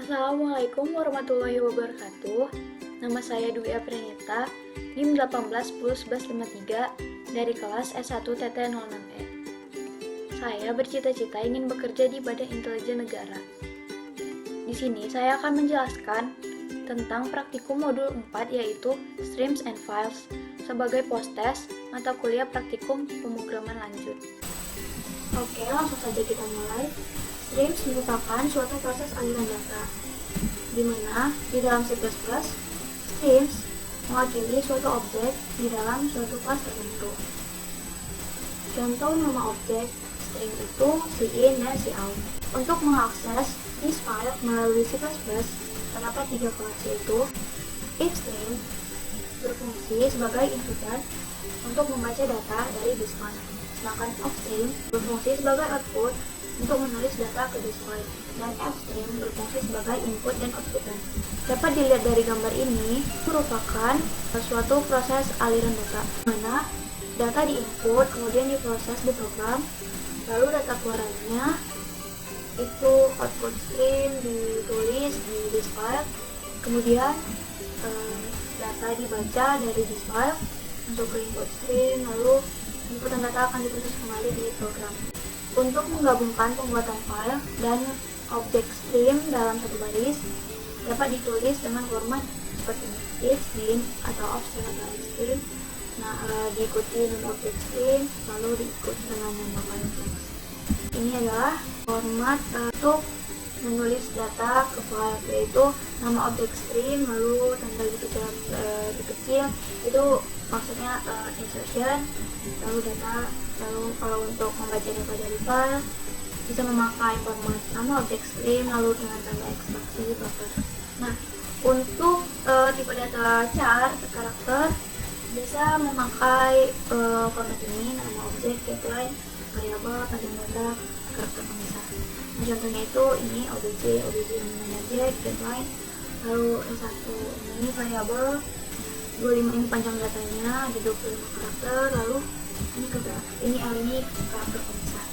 Assalamualaikum warahmatullahi wabarakatuh. Nama saya Dwi Aprenita, NIM 18101153 dari kelas S1 TT06E. Saya bercita-cita ingin bekerja di Badan Intelijen Negara. Di sini saya akan menjelaskan tentang praktikum modul 4 yaitu Streams and Files sebagai post-test mata kuliah praktikum pemrograman lanjut. Oke, langsung saja kita mulai. Streams merupakan suatu proses aliran data, di mana di dalam C++, streams mewakili suatu objek di dalam suatu kelas tertentu. Contoh nama objek string itu cin dan cout. Untuk mengakses this file melalui C++, terdapat tiga kelas yaitu if string berfungsi sebagai inputan untuk membaca data dari this file, sedangkan offstream berfungsi sebagai output untuk menulis data ke display, dan fstream berfungsi sebagai input dan output. Dapat dilihat dari gambar ini, merupakan suatu proses aliran data, mana data diinput, kemudian diproses di program, lalu data keluarannya itu output stream ditulis di disk file, kemudian data dibaca dari disk file masuk ke input stream, lalu input dan data akan diproses kembali di program. Untuk menggabungkan pembuatan file dan objek stream dalam satu baris dapat ditulis dengan format seperti ini, if bin atau offstream atau stream. Diikuti dengan objek stream lalu diikuti dengan nama file text. Ini adalah format untuk menulis data ke file, yaitu nama objek stream lalu tanda kecil itu maksudnya insertion, lalu data, lalu kalau untuk membaca data dari file bisa memakai format nama objek stream lalu dengan tanda ekstraksi buffer. Nah, untuk tipe data char karakter bisa memakai format ini, nama objek, getLine, variabel, panjang data, karakter pemisah. Nah, contohnya itu ini obj nama objek, getLine, lalu yang satu ini variabel 25 ini panjang datanya, ada 25 karakter, lalu ini karakter pemisah.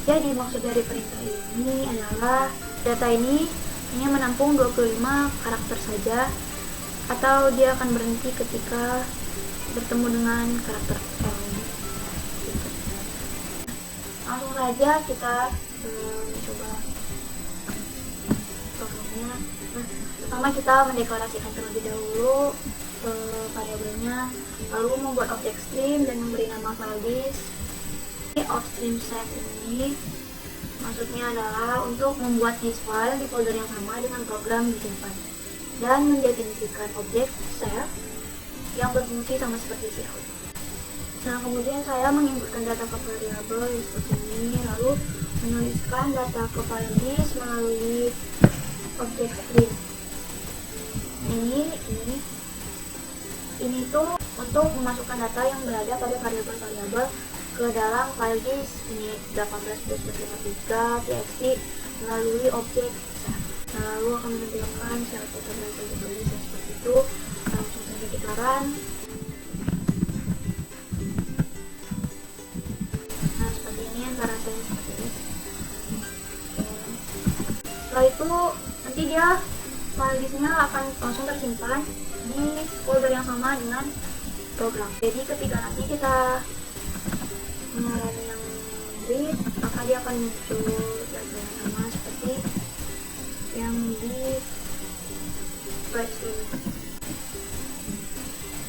Jadi maksud dari perintah ini adalah data ini hanya menampung 25 karakter saja, atau dia akan berhenti ketika bertemu dengan karakter L ini. Langsung saja kita coba programnya. Pertama kita mendeklarasikan terlebih dahulu variabelnya, lalu membuat objek stream dan memberi nama file disk. Offstream set ini maksudnya adalah untuk membuat disk file di folder yang sama dengan program disimpan, dan mendefinisikan objek self yang berfungsi sama seperti cout. Nah, kemudian saya menginputkan data ke variabel seperti ini, lalu menuliskan data ke file disk melalui objek stream. Ini tuh untuk memasukkan data yang berada pada variabel-variabel ke dalam file disk. Ini 18++53 txt melalui objek. Lalu akan menampilkan sel data berasal dari seperti itu. Langsung saja kita run. Nah, seperti ini antara hasilnya seperti ini. Setelah itu nanti dia file disknya akan langsung tersimpan di folder yang sama dengan program. Jadi ketika nanti kita menyalakan yang read, maka dia akan muncul data yang sama seperti yang di batch ini.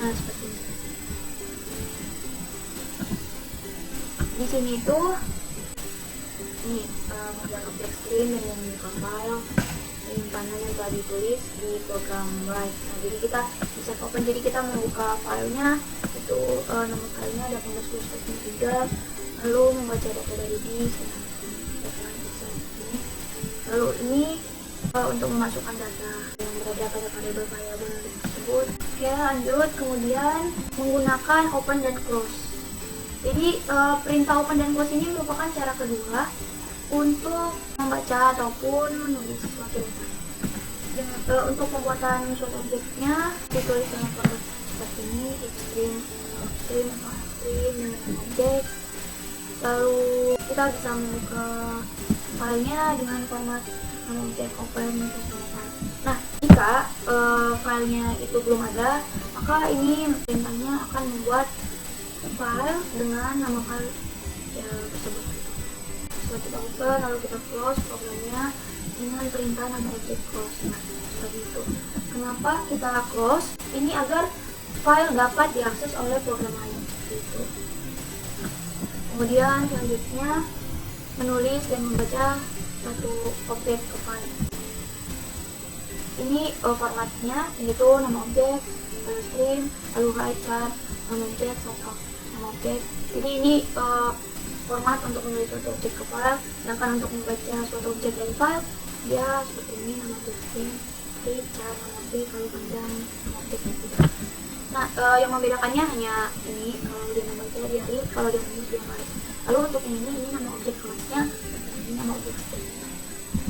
Nah, seperti ini. Di sini tuh ini model objek stream dan yang file penyimpanan yang telah ditulis di program write. Nah, jadi kita bisa open, jadi kita membuka filenya itu nama filenya 18++3, lalu membaca data dari disk. Lalu ini untuk memasukkan data yang berada pada variabel tersebut. Oke, lanjut. Kemudian menggunakan open dan close. Jadi perintah open dan close ini merupakan cara kedua untuk membaca ataupun menulis suatu data. Untuk pembuatan suatu objeknya ditulis dengan format seperti ini, string, string, dengan objek. Lalu kita bisa membuka filenya dengan format nama objek open sama file. Nah, jika filenya itu belum ada, maka ini perintahnya akan membuat file dengan nama file tersebut. Setelah kita open, lalu kita close programnya dengan perintah nama objek close. Nah, seperti itu. Kenapa kita close? Ini agar file dapat diakses oleh program lain. Gitu. Kemudian selanjutnya menulis dan membaca satu objek ke file. Ini formatnya yaitu nama objek, string, lalu write char, nama objek, set nama objek. Jadi ini format untuk menulis suatu objek ke file, sedangkan untuk membaca suatu objek dari file dia seperti ini, nama objek string, char, nama objek, lalu panjang nama objek gitu. Nah, yang membedakannya hanya ini, kalau dia membaca dia read, kalau dia menulis dia write. Lalu untuk ini nama objek kelasnya, ini nama objek string.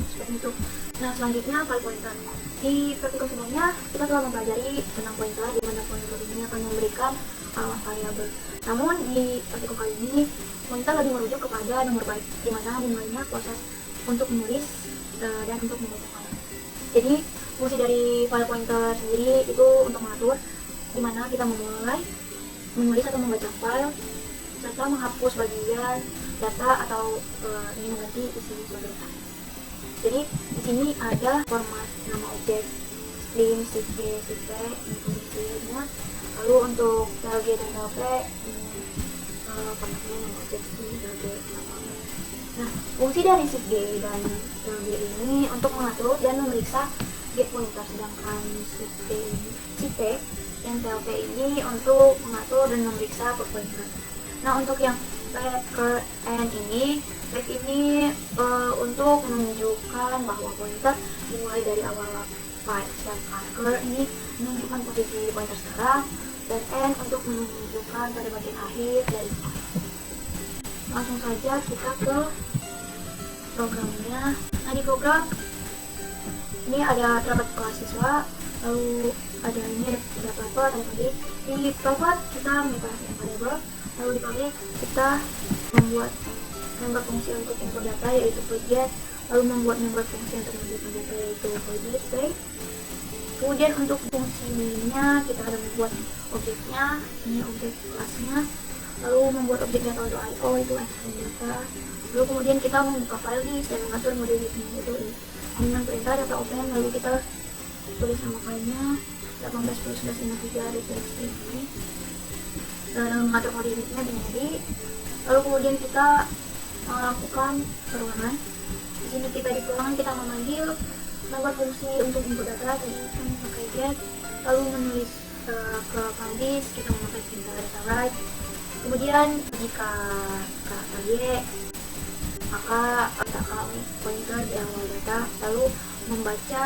Seperti itu. Nah, selanjutnya file pointer. Di praktikum sebelumnya kita telah mempelajari tentang pointer, di mana pointer ini akan memberikan alamat variabel. Namun di praktikum kali ini pointer lebih merujuk kepada nomor byte, di mana dimulainya proses untuk menulis dan untuk membaca file. Jadi fungsi dari file pointer sendiri itu untuk mengatur di mana kita memulai menulis atau membaca file serta menghapus bagian data atau ingin mengganti isi suatu data. Jadi di sini ada format nama objek string, cp, cp, ini fungsinya. Lalu untuk tlg dan tlp ini formatnya nama objek string, tlg, nama. Nah, fungsi dari cp dan tlg ini untuk mengatur dan memeriksa get pointer, sedangkan cp dan tlp ini untuk mengatur dan memeriksa put pointer. Nah, untuk yang let, cur, and ini untuk menunjukkan bahwa pointer dimulai dari awal file, sedangkan cur ini menunjukkan posisi pointer sekarang, dan n untuk menunjukkan pada bagian akhir dari file. Langsung saja kita ke programnya. Nah, di program ini ada terdapat kelas siswa, lalu ada ini ada private, ada public. Di private kita menggunakan variable, lalu di public kita membuat member fungsi untuk input data yaitu get, lalu membuat member fungsi untuk menunjukkan data yaitu display. Kemudian untuk fungsinya kita ada membuat objeknya, ini objek kelasnya, lalu membuat objek data untuk IO itu extend data. Lalu kemudian kita membuka file list dan mengatur mode editnya yaitu ini. Dengan perintah data open, lalu kita tulis nama filenya 18++53 ini. Lalu mengatur mode editnya dengan edit. Lalu kemudian kita melakukan perulangan. Di sini kita di perulangan kita memanggil membuat fungsi untuk input data tadi kita memakai get, lalu menulis ke file disk kita memakai perintah data write. Kemudian jika kata y maka letakkan pointer di awal data, lalu membaca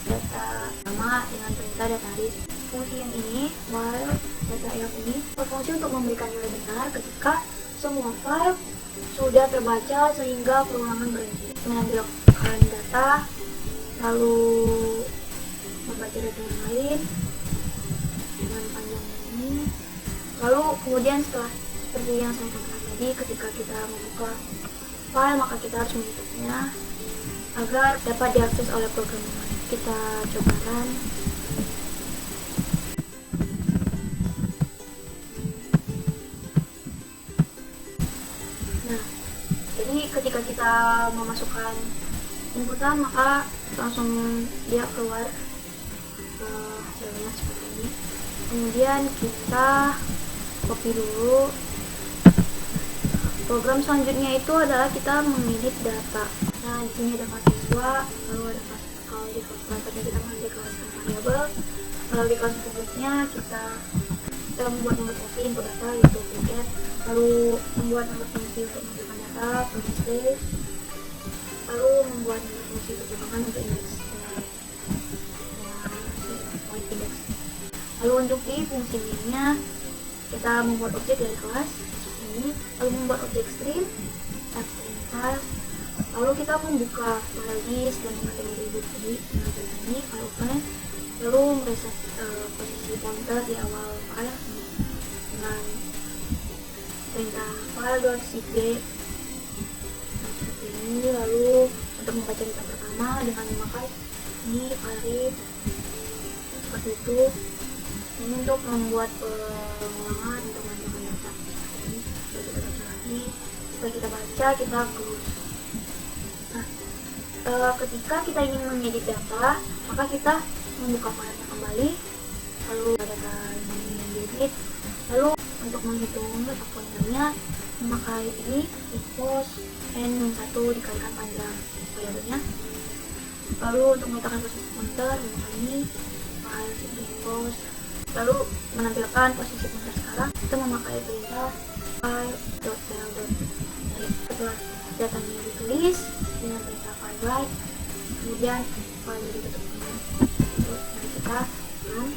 data sama dengan perintah data disk. Fungsi yang ini while data elf ini berfungsi untuk memberikan nilai benar ketika semua file sudah terbaca sehingga perulangan berhenti. Mengambilkan data lalu membaca data yang lain dengan panjang ini, lalu kemudian setelah seperti yang saya katakan tadi, ketika kita membuka file maka kita harus menutupnya agar dapat diakses oleh program yang lain. Kita coba run. Nah, jadi ketika kita memasukkan inputan maka langsung dia keluar hasilnya seperti ini. Kemudian kita copy dulu. Program selanjutnya itu adalah kita mengedit data. Nah, di sini ada kelas siswa, lalu ada kelas, kalau di kelas private kita mendeklarasikan variabel, kalau di kelas publiknya kita membuat nomor fungsi input data yaitu get, lalu membuat nomor fungsi untuk menunjukkan data, display, lalu membuat nomor fungsi perkembangan untuk indeks. Lalu untuk di fungsinya kita membuat objek dari kelas ini, lalu membuat objek string, file, lalu kita membuka file disk dan mengatur edit tadi dengan ini file open, lalu mereset posisi pointer di awal file dengan perintah file.cp seperti ini. Lalu untuk membaca data pertama dengan memakai ini file seperti itu. Ini untuk membuat pengulangan untuk menambahkan data. Ini kita baca lagi, setelah kita baca kita close. Nah, ketika kita ingin mengedit data, maka kita membuka filenya kembali, lalu data ini diedit, lalu untuk menghitung data pointernya memakai ini equals n-1 dikalikan panjang variabelnya. Lalu untuk meletakkan posisi pointer memakai ini file equals, lalu menampilkan posisi pointer sekarang kita memakai perintah file.cell. Setelah datanya ditulis dengan perintah file write, kemudian file ditutup itu nanti kita run.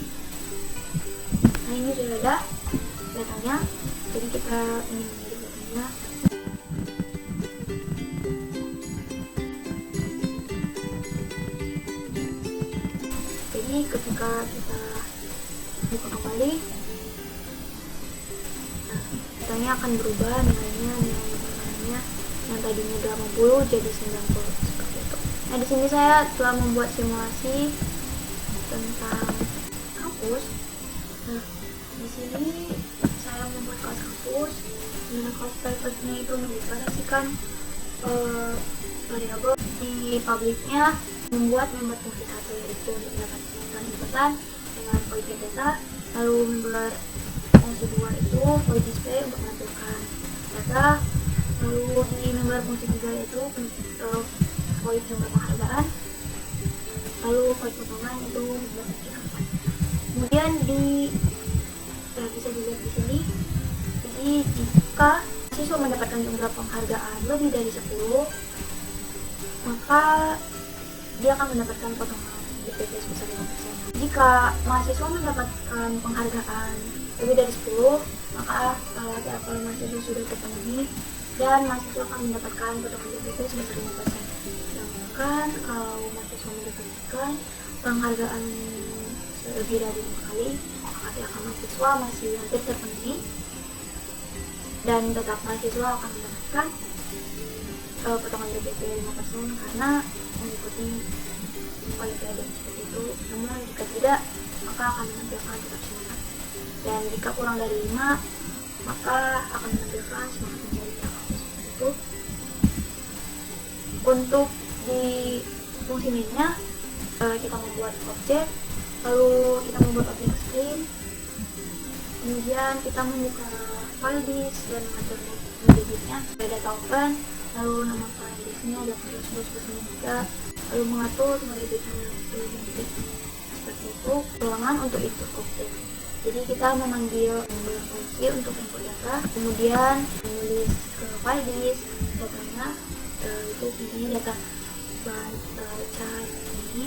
Nah, ini sudah ada datanya, jadi kita ingin mengedit datanya. Jadi ketika kita buka kembali, nah, datanya akan berubah, nilainya yang tadinya 80 jadi 90 seperti itu. Nah, di sini saya telah membuat simulasi tentang kampus. Nah, di sini saya membuat kelas kampus, dengan kelas private-nya itu mendeklarasikan variabel di public-nya, membuat member fungsi satu yaitu untuk mendapatkan inputan dengan void data, lalu member fungsi 2 itu void display untuk menampilkan data, lalu di member fungsi 3 itu void jumlah penghargaan, lalu void potongan itu member fungsi 4. Kemudian bisa dilihat di sini, jadi jika siswa mendapatkan jumlah penghargaan lebih dari 10, maka dia akan mendapatkan potongan DPP sebesar 5%. Jika mahasiswa mendapatkan penghargaan lebih dari 10, maka syarat apel mahasiswa sudah terpenuhi dan mahasiswa akan mendapatkan potongan DPP sebesar 5%. Sedangkan kalau mahasiswa mendapatkan penghargaan lebih dari 5 kali, maka akan mahasiswa masih hampir terpenuhi dan tetap mahasiswa akan mendapatkan potongan DPP 5% karena mengikuti olimpiade seperti itu. Namun jika tidak, maka akan menampilkan tetap semangat, dan jika kurang dari 5, maka akan menampilkan semangat mencari tahu seperti itu. Untuk di fungsi mainnya, kita membuat objek, lalu kita membuat objek screen, kemudian kita membuka file disk dan mengatur mengeditnya, data open, lalu nama file disknya data //3, lalu mengatur mengeditnya seperti itu. Ruangan untuk input objek, jadi kita memanggil member fungsi untuk input data, kemudian menulis ke file disk datanya, itu intinya data baca ini,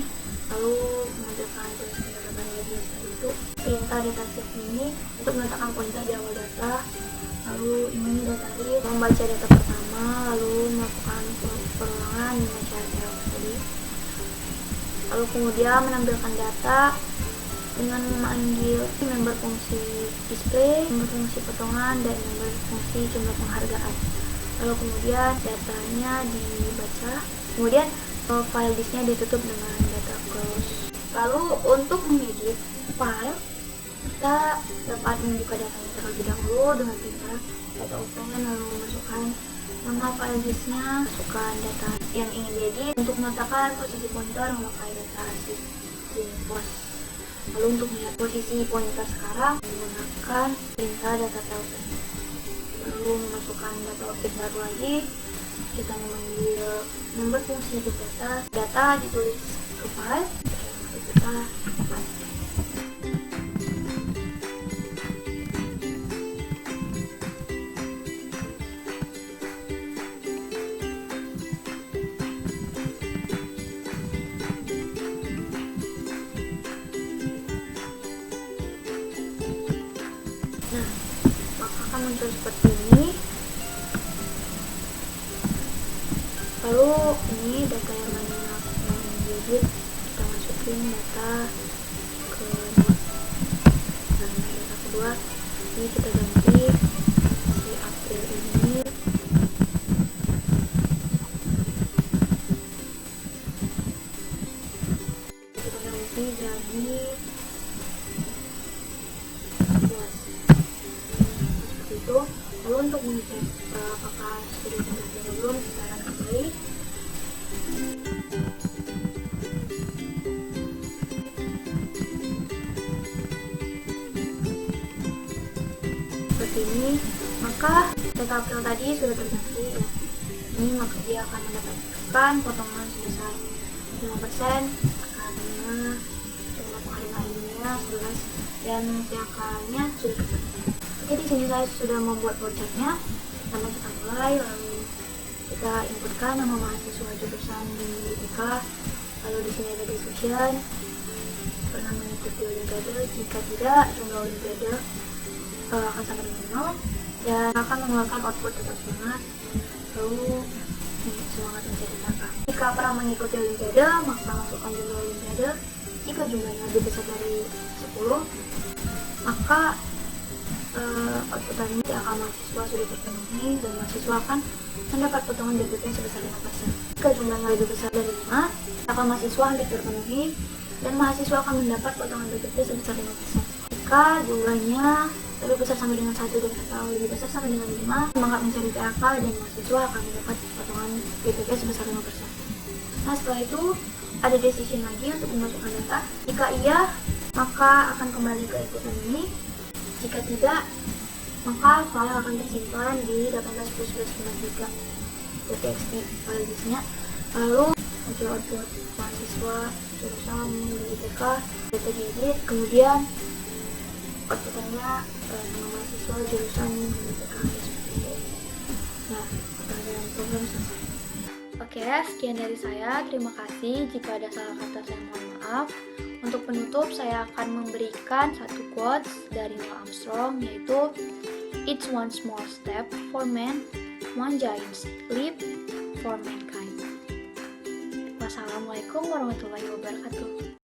lalu menampilkan tulis pendapatan lagi seperti itu. Perintah data set ini untuk meletakkan pointer di awal data, lalu ini data read membaca data pertama, lalu melakukan perulangan dengan cara tadi, lalu kemudian menampilkan data dengan memanggil member fungsi display, member fungsi potongan, dan member fungsi jumlah penghargaan. Lalu kemudian datanya dibaca, kemudian file disknya ditutup dengan data close. Lalu untuk mengedit file, kita dapat membuka datanya terlebih dahulu dengan perintah data open, lalu memasukkan nama file disknya, masukkan data yang ingin diedit. Untuk meletakkan posisi pointer memakai data post. Lalu untuk melihat posisi pointer sekarang menggunakan perintah data open. Lalu memasukkan data objek baru lagi, kita memanggil member fungsi data ditulis ke file, kita dapat. Nah, maka akan muncul seperti ini. Lalu ini data yang mana yang diedit, kita masukin data ke dan data kedua ini kita ganti si April ini . ganti jadi luas. Seperti itu. Lalu untuk mengecek apakah sudah tanda atau belum, kita akan kembali. Seperti ini, maka data April tadi sudah terganti ya. Ini maka dia akan mendapatkan potongan sebesar 5% karena jumlah pengharian ilmunya 11 dan PHK-nya sudah terganti. Oke, di sini saya sudah membuat flowchart-nya. Pertama kita mulai, lalu kita inputkan nama mahasiswa jurusan di IPK. Lalu di sini ada decision, pernah mengikuti olimpiade. Jika tidak, jumlah olimpiade akan sama dengan 0 dan akan mengeluarkan output tetap semangat. Lalu semangat mencari nafkah. Jika pernah mengikuti olimpiade, maka masukkan jumlah olimpiade. Jika jumlahnya lebih besar dari 10, maka outputannya akan mahasiswa sudah terpenuhi dan mahasiswa akan mendapat potongan DPP sebesar 5%. Jika jumlahnya lebih besar dari 5, akan mahasiswa hampir terpenuhi dan mahasiswa akan mendapat potongan DPP sebesar 5%. Jika jumlahnya lebih besar sama dengan 1 dan atau lebih besar sama dengan 5, semangat mencari PHK dan mahasiswa akan mendapat potongan DPP sebesar 5%. Nah, setelah itu ada decision lagi untuk memasukkan data. Jika iya, maka akan kembali ke ikutan ini. Jika tidak, maka file akan tersimpan di 18++93.txt file listnya. Lalu muncul output mahasiswa jurusan di IPK, data diedit, kemudian outputannya nama mahasiswa jurusan di IPK seperti ini. Nah, dan program selesai. Oke, sekian dari saya. Terima kasih. Jika ada salah kata, saya mohon maaf. Untuk penutup, saya akan memberikan satu quotes dari Neil Armstrong, yaitu "It's one small step for man, one giant leap for mankind." Wassalamualaikum warahmatullahi wabarakatuh.